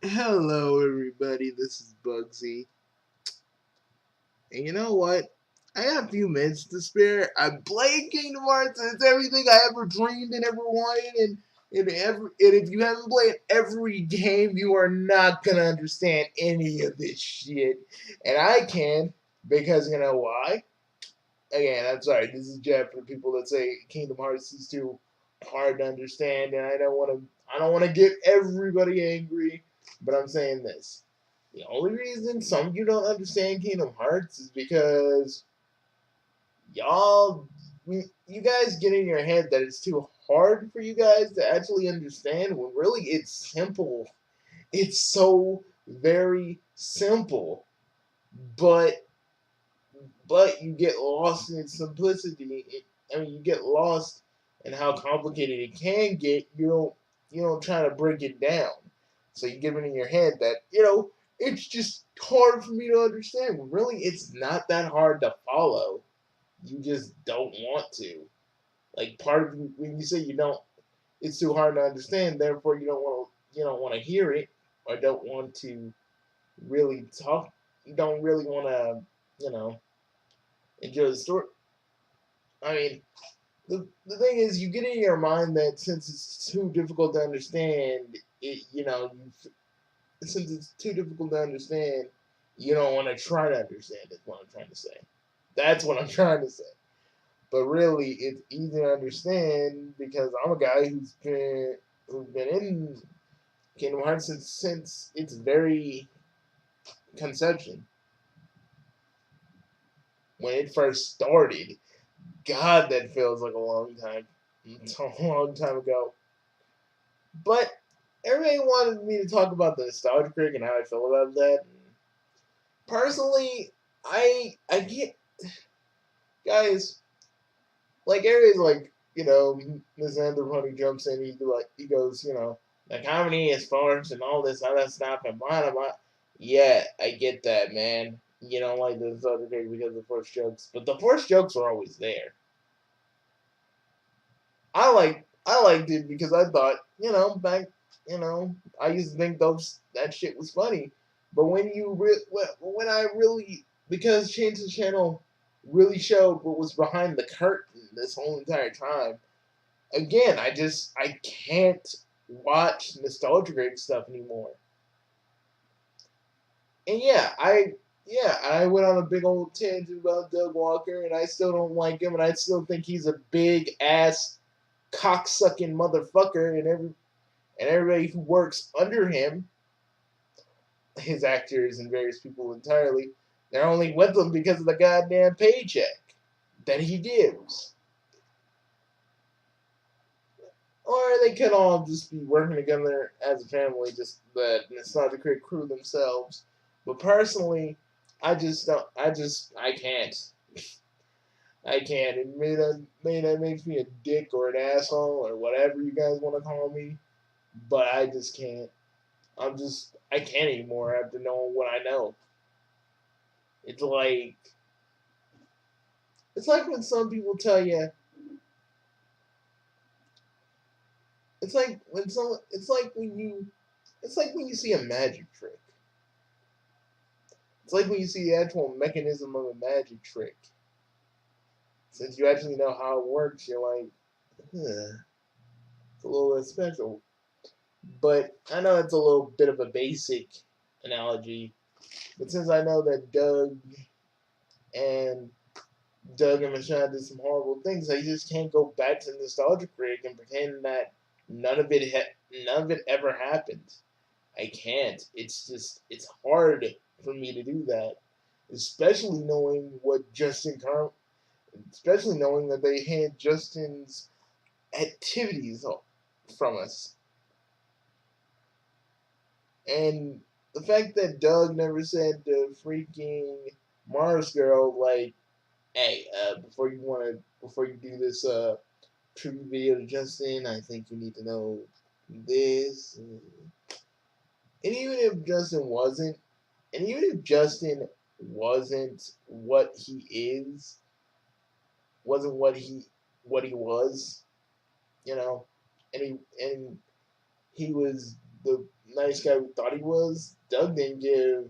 Hello, everybody. This is Bugsy. And you know what? I got a few minutes to spare. I'm playing Kingdom Hearts, and it's everything I ever dreamed and ever wanted. And if you haven't played every game, you are not going to understand any of this shit. And I can, because you know why? Again, I'm sorry. This is Jeff for people that say Kingdom Hearts is too hard to understand, and I don't want to get everybody angry, but I'm saying this. The only reason some of you don't understand Kingdom Hearts is because y'all, you guys get in your head that it's too hard for you guys to actually understand when really it's simple. It's so very simple, but you get lost in its simplicity. You get lost in how complicated it can get. You don't try to break it down. So you get it in your head that it's just hard for me to understand. Really, it's not that hard to follow. You just don't want to. Like part of you, when you say you don't, it's too hard to understand. Therefore, you don't want to hear it, or don't want to really talk. You don't really want to, you know, enjoy the story. I mean, the thing is, you get in your mind that since it's too difficult to understand, since it's too difficult to understand, you don't want to try to understand. Is what I'm trying to say. That's what I'm trying to say. But really, it's easy to understand because I'm a guy who's been in Kingdom Hearts since its very conception when it first started. God, that feels like a long time. It's a long time ago. But everybody wanted me to talk about the Nostalgia Critic and how I feel about that. Personally, I get guys like everybody's like Miss Anthropony jumps in. He goes the comedy is forced and all this other stuff and blah blah blah. Yeah, I get that, man. You don't like the Nostalgia Critic because of the forced jokes, but the forced jokes are always there. I liked it because I thought back I used to think that shit was funny, but when I really because Change the Channel really showed what was behind the curtain this whole entire time. Again, I can't watch nostalgia stuff anymore. And I went on a big old tangent about Doug Walker, and I still don't like him, and I still think he's a big ass cocksucking motherfucker, and everybody who works under him, his actors and various people entirely, they're only with him because of the goddamn paycheck that he gives. Or they could all just be working together as a family, just that it's not the Critic crew themselves. But personally, I just don't. I can't. I can't. That makes me a dick or an asshole or whatever you guys want to call me. But I just can't. I can't anymore after knowing what I know. It's like when some people tell you. It's like when you see a magic trick. It's like when you see the actual mechanism of a magic trick. Since you actually know how it works, you're like, huh, it's a little bit special. But I know it's a little bit of a basic analogy. But since I know that and Doug and Michelle did some horrible things, I just can't go back to Nostalgia Critic and pretend that none of it ever happened. I can't. It's hard for me to do that, especially knowing especially knowing that they hid Justin's activities from us, and the fact that Doug never said to freaking Mars girl like, "Hey, before you do this tribute video to Justin, I think you need to know this." And even if Justin wasn't what he is, wasn't what he was, you know, and he was the nice guy we thought he was. Doug didn't give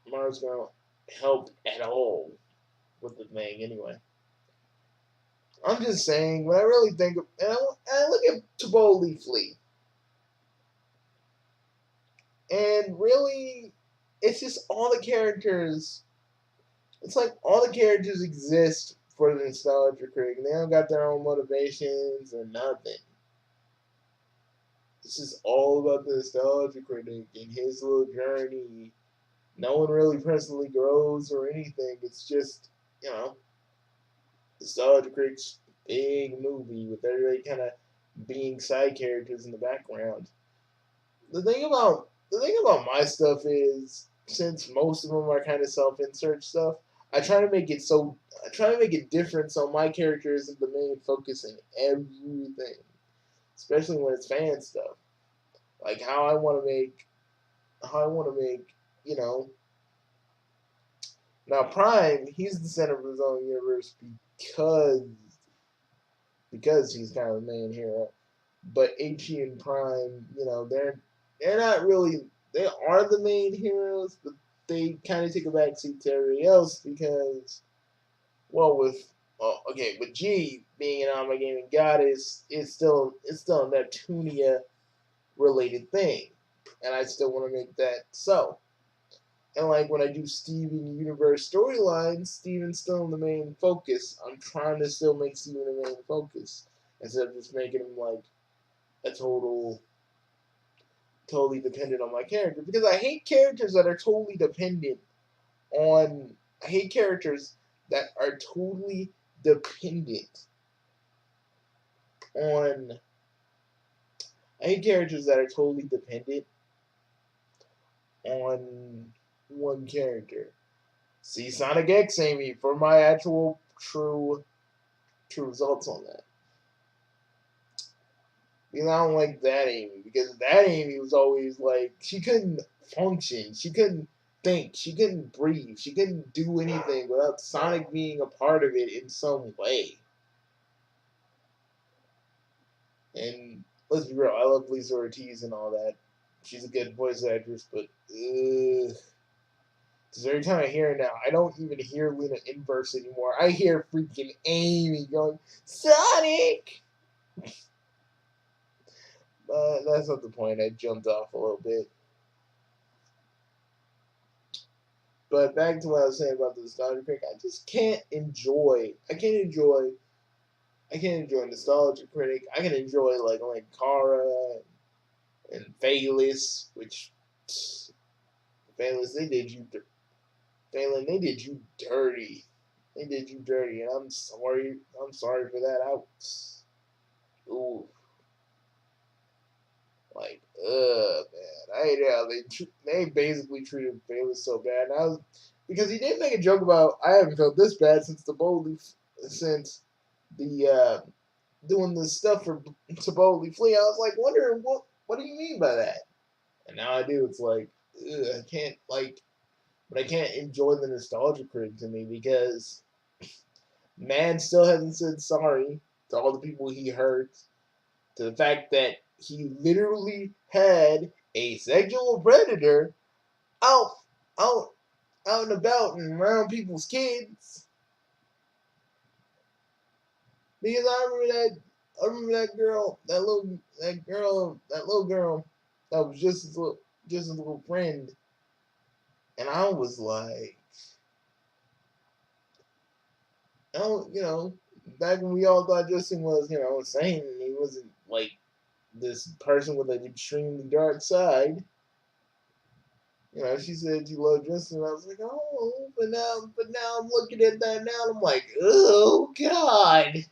Mars Girl help at all with the thing. Anyway, I'm just saying when I really think of, and I look at Taboli Fleet, and really, it's just all the characters. It's like all the characters exist for the Nostalgia Critic. They don't got their own motivations or nothing. This is all about the Nostalgia Critic and his little journey. No one really personally grows or anything. It's just, you know, Nostalgia Critic's big movie with everybody kind of being side characters in the background. The thing about my stuff is, since most of them are kind of self-insert stuff, I try to make it so I try to make it different so my character isn't the main focus in everything, especially when it's fan stuff. Like how I want to make, you know. Now Prime, he's the center of his own universe because because he's kind of the main hero. But HE and Prime, they're not really they are the main heroes, but they kind of take a backseat to everybody else because, well, with G being an Alma Gaming Goddess, it's still a Neptunia related thing, and I still want to make that so. And like when I do Steven Universe storylines, Steven's still the main focus. I'm trying to still make Steven the main focus instead of just making him like a totally dependent on my character. Because I hate characters that are totally dependent on. I hate characters that are totally dependent on. I hate characters that are totally dependent on one character. See Sonic X Amy for my actual true results on that. Because I don't like that Amy. Because that Amy was always like she couldn't function. She couldn't think. She couldn't breathe. She couldn't do anything without Sonic being a part of it in some way. And let's be real, I love Lisa Ortiz and all that. She's a good voice actress, but because every time I hear her now, I don't even hear Lena Inverse anymore. I hear freaking Amy going, Sonic! But that's not the point. I jumped off a little bit. But back to what I was saying about the Nostalgia Critic, I just can't enjoy. I can't enjoy Nostalgia Critic. I can enjoy like Kara and Phalis, which Phalis Phelan, they did you dirty. They did you dirty, and I'm sorry. I'm sorry for that. Ooh, like, man, I hate how they basically treated Bayless so bad. And I was because he did make a joke about I haven't felt this bad since the doing the stuff for Taboli Flea. I was like wondering what do you mean by that? And now I do. It's like I can't but I can't enjoy the Nostalgia Critic to me because man still hasn't said sorry to all the people he hurt, to the fact that he literally had a sexual predator out out out and about and around people's kids. Because I remember that girl, that little girl that was just a little friend, and I was like, oh, back when we all thought Justin was, insane, and he wasn't like this person with an extremely dark side. She said she loved Justin. And I was like, oh, but now I'm looking at that now, and I'm like, oh God,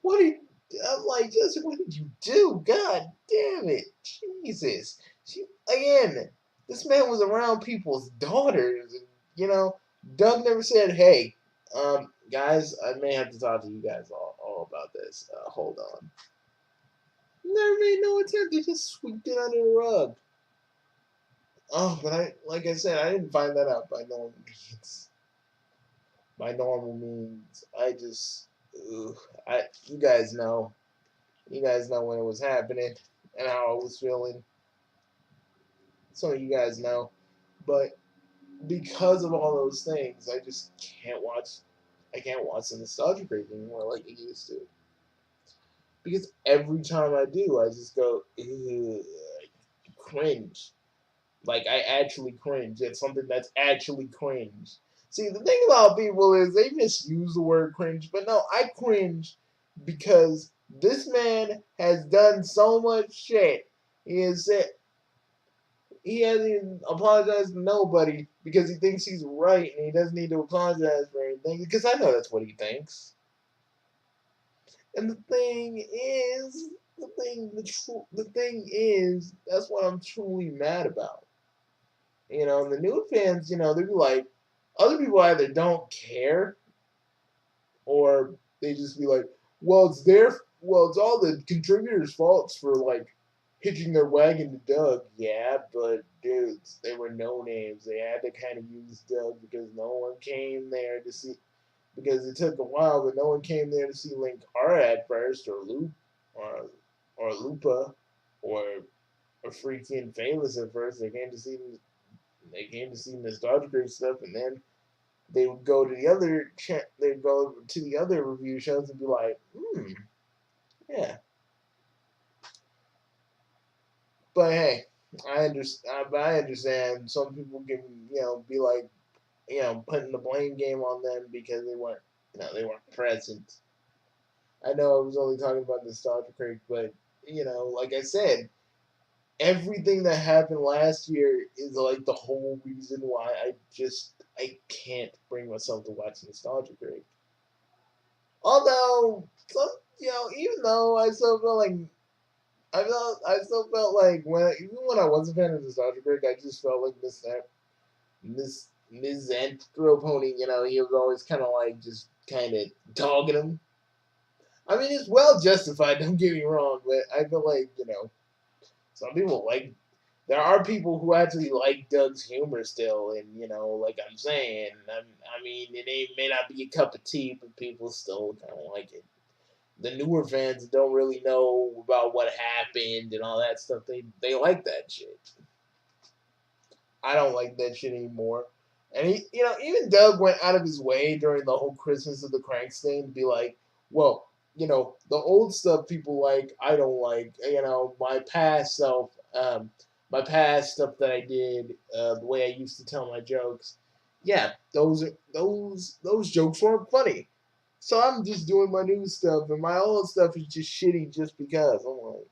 what did I'm like, Justin? What did you do? God damn it, Jesus! Again, this man was around people's daughters, and Doug never said, hey, guys, I may have to talk to you guys all about this. Hold on. Never made no attempt to just sweep it under the rug. Oh, but like I said, I didn't find that out by normal means. By normal means, I just, ugh, you guys know when it was happening. and how I was feeling. Some of you guys know, but because of all those things, I just can't watch. I can't watch the Nostalgia Critic anymore like I used to. Because every time I do, I just go, "Ugh," cringe. Like I actually cringe at something that's actually cringe. See, the thing about people is they misuse the word cringe, but no, I cringe because this man has done so much shit. He has said he hasn't even apologized to nobody because he thinks he's right and he doesn't need to apologize for anything because I know that's what he thinks. And the thing is, that's what I'm truly mad about. And the new fans, they be like, other people either don't care or they just be like, well, it's all the contributors' faults for like hitching their wagon to Doug. Yeah, but dudes, they were no names. They had to kind of use Doug because no one came there to see. Because it took a while, but no one came there to see Link at first, or or Lupa, or freaking Famous at first. They came to see Nostalgia Critic stuff, and then they would go to the other they'd go to the other review shows and be like, yeah. But hey, I understand some people can be like putting the blame game on them because they weren't present. I know I was only talking about Nostalgia Critic, but like I said, everything that happened last year is like the whole reason why I can't bring myself to watch Nostalgia Critic. Although even though I still felt like even when I was a fan of Nostalgia Critic, I just felt like this misanthropony. He was always kind of like just kind of dogging him. I mean, it's well justified. Don't get me wrong, but I feel like some people like. There are people who actually like Doug's humor still, and like I'm saying, I mean, may not be a cup of tea, but people still kind of like it. The newer fans don't really know about what happened and all that stuff. They like that shit. I don't like that shit anymore. And even Doug went out of his way during the whole Christmas of the Cranks thing to be like, well, the old stuff people like, I don't like. My past stuff that I did, the way I used to tell my jokes. Yeah, those jokes weren't funny. So I'm just doing my new stuff, and my old stuff is just shitty just because. I'm like,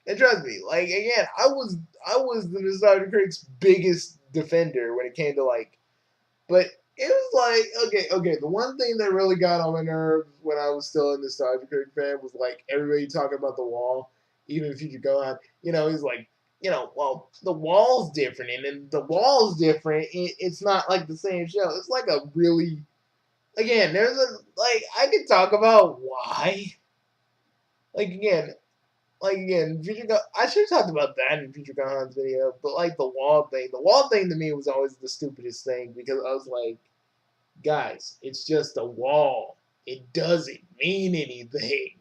and trust me, like again, I was the Nostalgia Critic's biggest defender when it came to but it was like okay. The one thing that really got on my nerves when I was still a Nostalgia Critic fan was like everybody talking about the wall, even Future Gohan. He's like, well, the wall's different, and then the wall's different. It's not like the same show. It's like a really again. I could talk about why. Like again, I should have talked about that in Future Gohan's video, but like the wall thing to me was always the stupidest thing because I was like, guys, it's just a wall. It doesn't mean anything.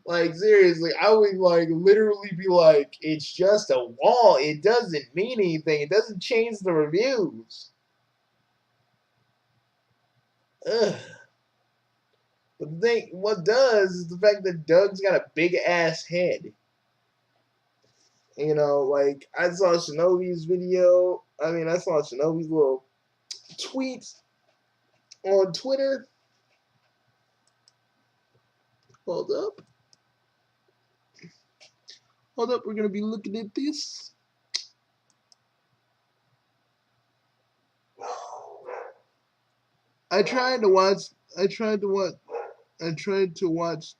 Like seriously, I would like literally be like, it's just a wall. It doesn't mean anything. It doesn't change the reviews. Ugh. But the thing, what does is the fact that Doug's got a big ass head. Like I saw Shinobi's video. I mean, I saw Shinobi's little tweets on Twitter. Hold up. Hold up. We're going to be looking at this. I tried to watch. I tried to watch. I tried to watch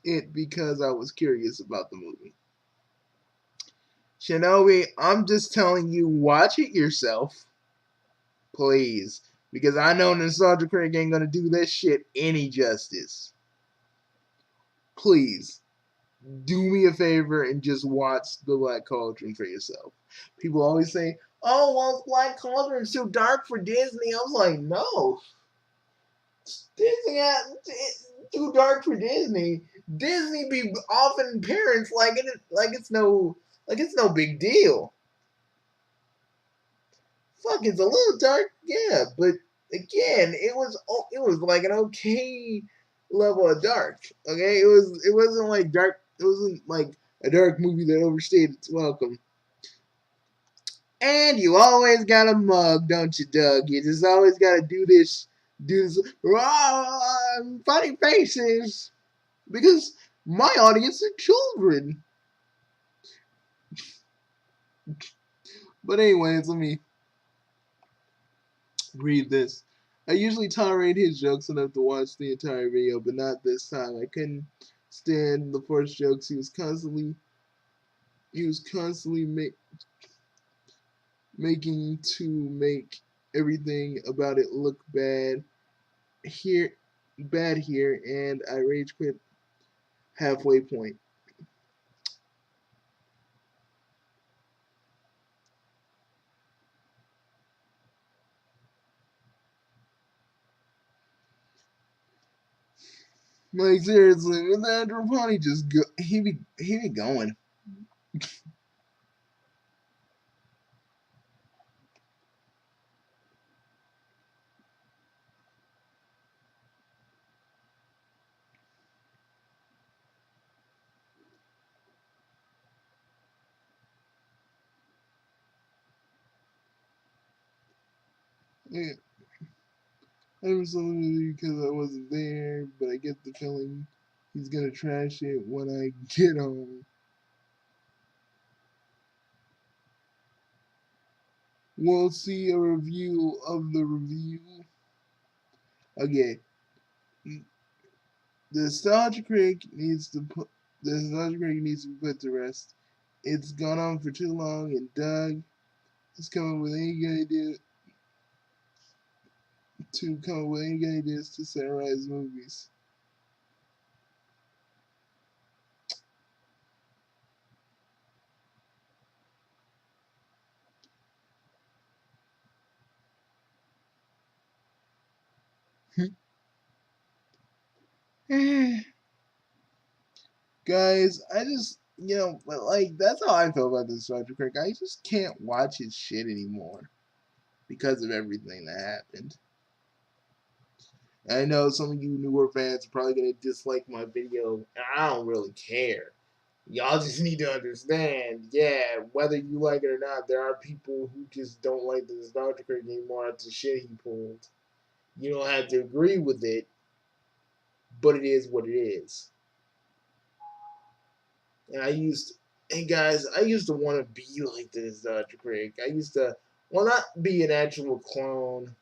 it because I was curious about the movie. Shinobi, I'm just telling you, watch it yourself, please, because I know Nostalgia Critic ain't gonna do this shit any justice. Please, do me a favor and just watch the Black Cauldron for yourself. People always say, "Oh, well, Black Cauldron's too dark for Disney." I was like, "No, Disney, too dark for Disney. Disney be offering parents like it's no big deal. Fuck, it's a little dark, yeah, but again, it was like an okay level of dark. Okay, it wasn't like dark. It wasn't like a dark movie that overstayed its welcome. And you always got a mug, don't you, Doug? You just always got to do this, funny faces, because my audience are children. But anyways, let me read this. I usually tolerate his jokes enough to watch the entire video, but not this time. I couldn't stand the first jokes. He was constantly making to make everything about it look here, bad here, and I rage quit halfway point. Like seriously, with Andrew Pony just go, he be going. Yeah, I never saw the movie because I wasn't there, but I get the feeling he's gonna trash it when I get home. We'll see a review of the review. Okay, the Nostalgia Critic needs to put the Nostalgia Critic needs to be put to rest. It's gone on for too long, and Doug is coming with any good idea to come up with any good ideas to satirize movies. Guys, I just but like that's how I feel about this Nostalgia Critic. I just can't watch his shit anymore because of everything that happened. I know some of you newer fans are probably gonna dislike my video, and I don't really care. Y'all just need to understand, yeah, whether you like it or not, there are people who just don't like the Nostalgia Critic anymore after the shit he pulled. You don't have to agree with it, but it is what it is. And hey guys, I used to want to be like the Nostalgia Critic. I used to, well, not be an actual clone.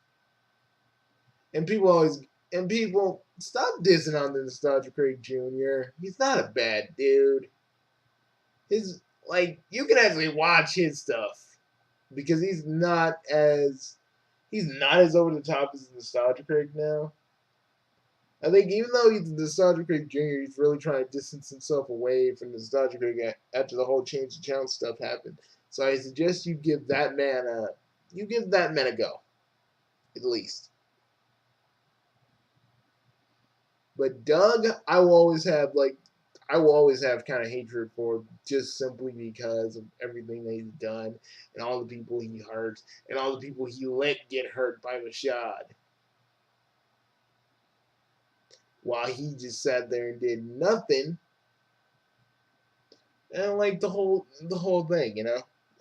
And people always, and people, stop dissing on the Nostalgia Critic Jr. He's not a bad dude. His, like, you can actually watch his stuff because he's not as over the top as the Nostalgia Critic now. I think even though he's the Nostalgia Critic Jr., he's really trying to distance himself away from the Nostalgia Critic after the whole change of channel stuff happened. So I suggest you give that man a go, at least. But Doug, I will always have kind of hatred for just simply because of everything that he's done and all the people he hurt and all the people he let get hurt by Mashad. While he just sat there and did nothing, and like the whole thing,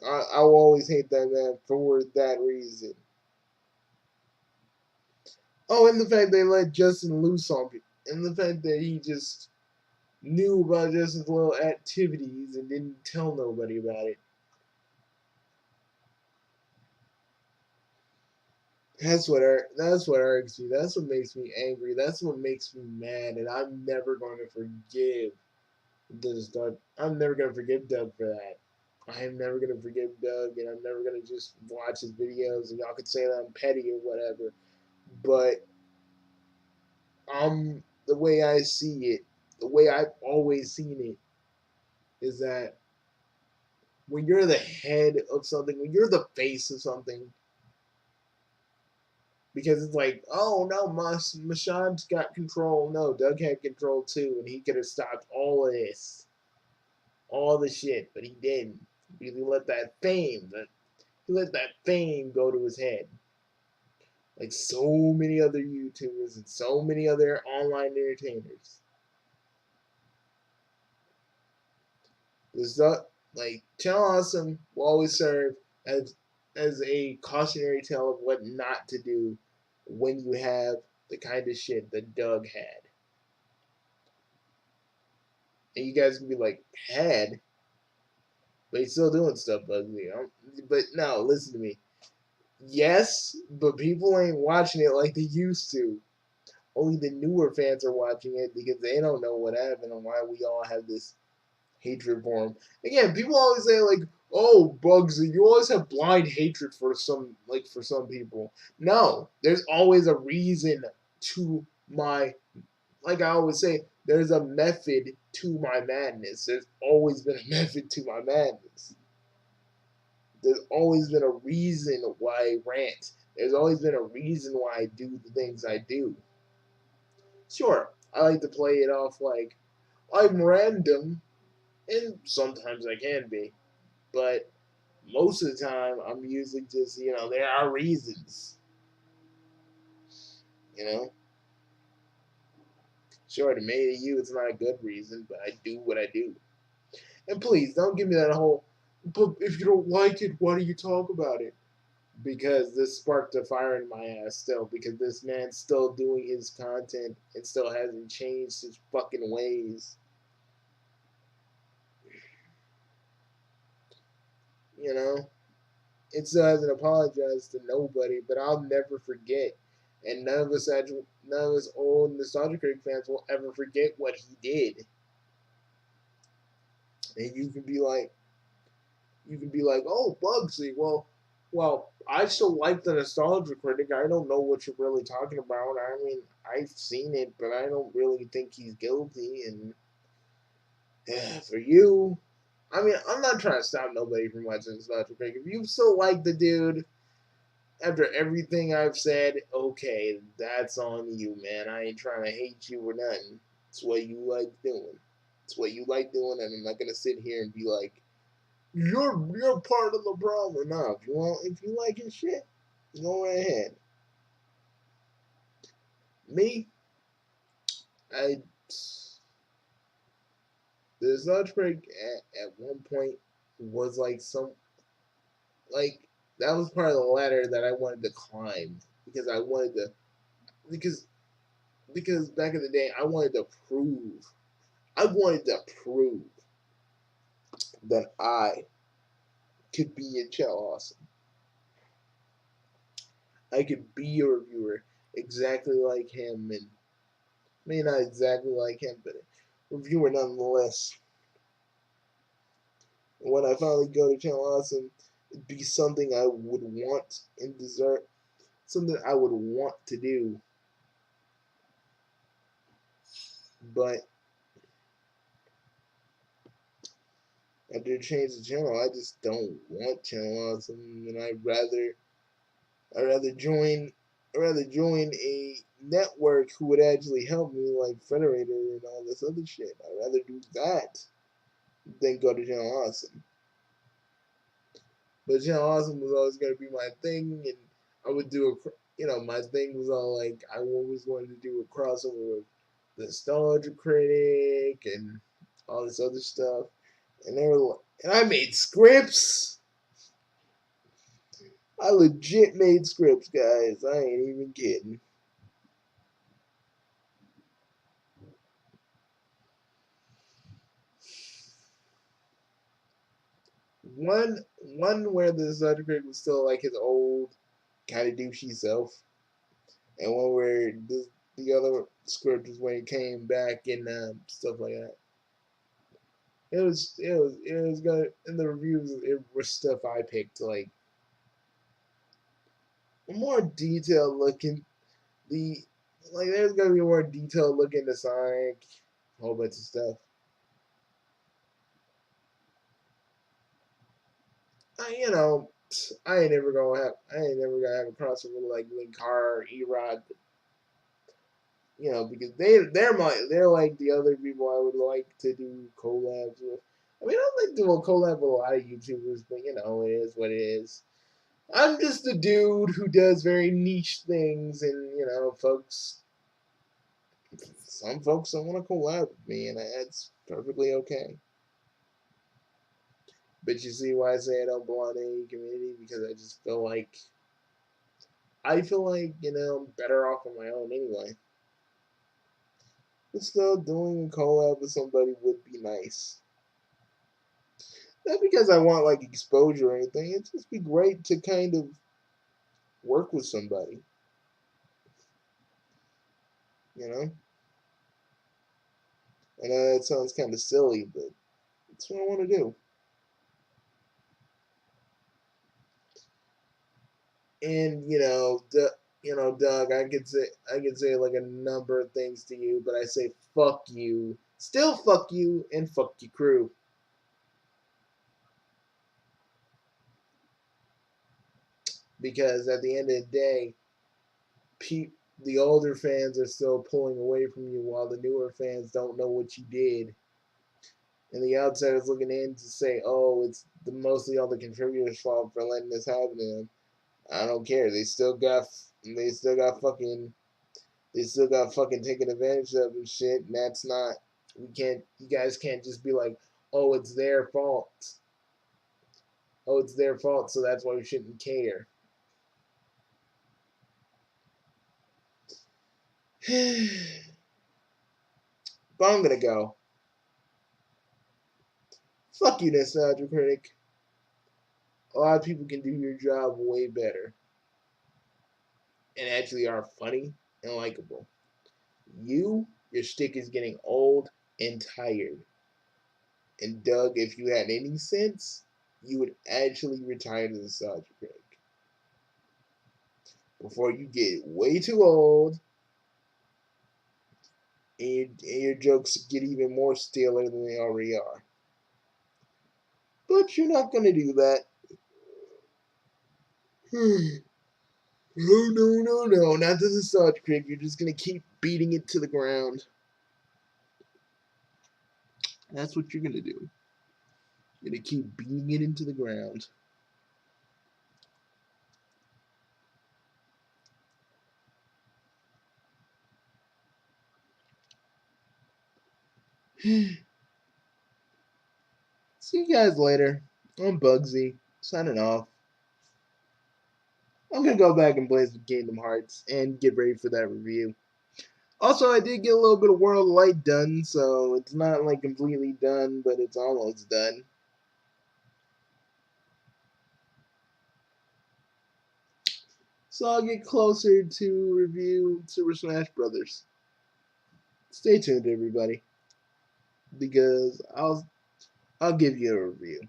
I will always hate that man for that reason. Oh, and the fact they let Justin loose on people, and the fact that he just knew about Justin's little activities and didn't tell nobody about it. That's what irks me. That's what makes me angry. That's what makes me mad, and I'm never going to forgive this Doug. I'm never going to forgive Doug for that. I am never going to forgive Doug, and I'm never going to just watch his videos, and y'all could say that I'm petty or whatever. But the way I see it, the way I've always seen it, is that when you're the head of something, when you're the face of something, because it's like, oh no, Mashad's got control. No, Doug had control too, and he could have stopped all of this, all the shit, but he didn't because he let that fame go to his head, like so many other YouTubers and so many other online entertainers. This like Channel Awesome will always serve as a cautionary tale of what not to do when you have the kind of shit that Doug had. And you guys can be like, had, but he's still doing stuff, Bugsy. But no, listen to me. Yes, but people ain't watching it like they used to. Only the newer fans are watching it because they don't know what happened and why we all have this hatred for him. Again, people always say like, "Oh, Bugsy, you always have blind hatred for some people." No, there's always a reason to my like I always say, there's a method to my madness. There's always been a method to my madness. There's always been a reason why I rant. There's always been a reason why I do the things I do. Sure, I like to play it off like I'm random, and sometimes I can be, but most of the time I'm usually just, there are reasons. You know, sure, to many of you it's not a good reason, but I do what I do. And please don't give me that whole, but if you don't like it, why do you talk about it? Because this sparked a fire in my ass still, because this man's still doing his content and still hasn't changed his fucking ways. You know? It still hasn't apologized to nobody, but I'll never forget. And none of us old Nostalgia Critic fans will ever forget what he did. And you can be like, oh, Bugsy, well, I still like the Nostalgia Critic. I don't know what you're really talking about. I mean, I've seen it, but I don't really think he's guilty. And for you, I mean, I'm not trying to stop nobody from watching Nostalgia Critic. If you still like the dude after everything I've said, okay, that's on you, man. I ain't trying to hate you or nothing. It's what you like doing. It's what you like doing, and I'm not gonna sit here and be like, you're part of the problem. No, if you like his shit, go right ahead. Me, I the Sludge Break at one point was like like that was part of the ladder that I wanted to climb because I wanted to because because back in the day I wanted to prove that I could be in Chell Awesome. I could be a reviewer exactly like him, and maybe not exactly like him, but a reviewer nonetheless. And when I finally go to Channel Awesome, it'd be something I would want and deserve, something I would want to do. But after change the channel, I just don't want Channel Awesome, and I'd rather join a network who would actually help me, like Federator and all this other shit. I'd rather do that than go to Channel Awesome. But Channel Awesome was always going to be my thing, and I would do my thing was all like I always wanted to do a crossover with the Nostalgia Critic and all this other stuff, and I made scripts. I legit made scripts, guys. I ain't even kidding. One where the Nostalgia Critic was still like his old kind of douchey self, and one where the other script was when he came back and stuff like that. It was good in the reviews. It was stuff I picked like more detailed looking. The like there's gonna be more detailed look into Sonic, a whole bunch of stuff. You know, I ain't never gonna have a crossover like Linkar, Erod, you know, because they're like the other people I would like to do collabs with. I mean, I don't like doing collab with a lot of YouTubers, but you know, it is what it is. I'm just a dude who does very niche things, and you know, some folks don't want to collab with me, and that's perfectly okay. But you see why I say I don't belong to any community, because I feel like you know I'm better off on my own anyway. But still, doing a collab with somebody would be nice. Not because I want like exposure or anything. It'd just be great to kind of work with somebody. You know, I know that sounds kind of silly, but that's what I want to do. And you know, Doug, I could say like a number of things to you, but I say fuck you, still fuck you, and fuck your crew. Because at the end of the day, the older fans are still pulling away from you, while the newer fans don't know what you did. And the outsiders looking in to say, "Oh, it's mostly all the contributors' fault for letting this happen to them." I don't care. They still got fucking, they still got fucking taken advantage of and shit. And that's not. We can't. You guys can't just be like, "Oh, it's their fault." Oh, it's their fault, so that's why we shouldn't care. But I'm gonna go. Fuck you, Nostalgia Critic. A lot of people can do your job way better and actually are funny and likable. Your stick is getting old and tired. And Doug, if you had any sense, you would actually retire to the Nostalgia Critic before you get way too old and your jokes get even more stellar than they already are. But you're not going to do that. No, no, no, no, not the Nostalgia Critic. You're just going to keep beating it to the ground. That's what you're going to do. You're going to keep beating it into the ground. See you guys later. I'm Bugsy, signing off. I'm gonna go back and play some Kingdom Hearts and get ready for that review. Also, I did get a little bit of World of Light done, so it's not like completely done, but it's almost done. So I'll get closer to review Super Smash Brothers. Stay tuned, everybody, because I'll give you a review.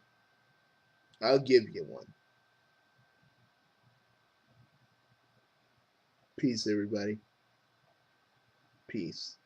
I'll give you one. Peace, everybody. Peace.